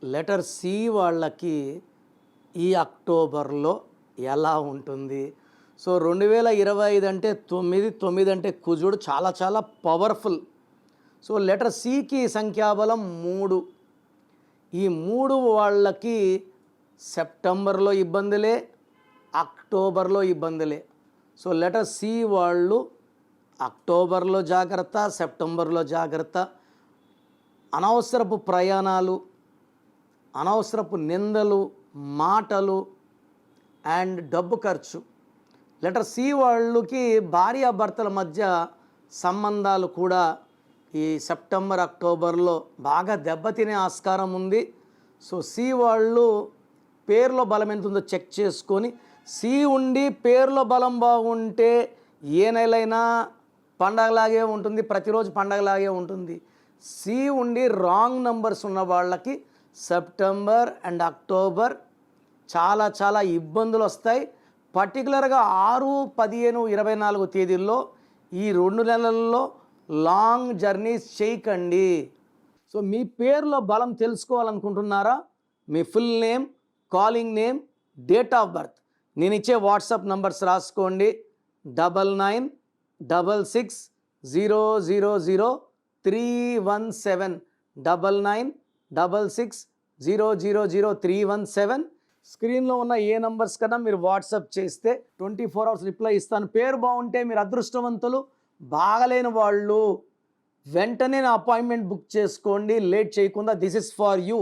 Letter C వాళ్ళకి ఈ అక్టోబర్లో ఎలా ఉంటుంది? సో 2025 అంటే 9 అంటే కుజుడు చాలా చాలా పవర్ఫుల్. సో లెటర్ సికి సంఖ్యాబలం 3. ఈ 3 వాళ్ళకి సెప్టెంబర్లో ఇబ్బందులే, అక్టోబర్లో ఇబ్బందులే. సో లెటర్ సి వాళ్ళు అక్టోబర్లో జాగ్రత్త, సెప్టెంబర్లో జాగ్రత్త. అనవసరపు ప్రయాణాలు, అనవసరపు నిందలు, మాటలు అండ్ డబ్బు ఖర్చు. లెటర్ సి వాళ్ళకి భార్యాభర్తల మధ్య సంబంధాలు కూడా ఈ సెప్టెంబర్ అక్టోబర్లో బాగా దెబ్బతినే ఆస్కారం ఉంది. సో సి వాళ్ళు పేరులో బలం ఎంత ఉందో చెక్ చేసుకొని, సి ఉండి పేరులో బలం బాగుంటే ఏ నెలైనా పండగలాగే ఉంటుంది, ప్రతిరోజు పండగలాగే ఉంటుంది. సి ఉండి రాంగ్ నంబర్స్ ఉన్న వాళ్ళకి సెప్టెంబర్ అండ్ అక్టోబర్ చాలా చాలా ఇబ్బందులు వస్తాయి. పర్టికులర్గా 6, 15, 24 తేదీల్లో ఈ 2 నెలల్లో లాంగ్ జర్నీస్ చేయకండి. సో మీ పేరులో బలం తెలుసుకోవాలనుకుంటున్నారా? మీ full name, calling name, date of birth నేను ఇచ్చే వాట్సాప్ నంబర్స్ రాసుకోండి. 9966000317 9966000317. స్క్రీన్లో ఉన్న ఏ నంబర్స్ కన్నా మీరు వాట్సాప్ చేస్తే 24 అవర్స్ రిప్లై ఇస్తాను. పేరు బాగుంటే మీరు అదృష్టవంతులు. బాగలేని వాళ్ళు వెంటనే నా అపాయింట్మెంట్ బుక్ చేసుకోండి, లేట్ చేయకుండా. This is for you.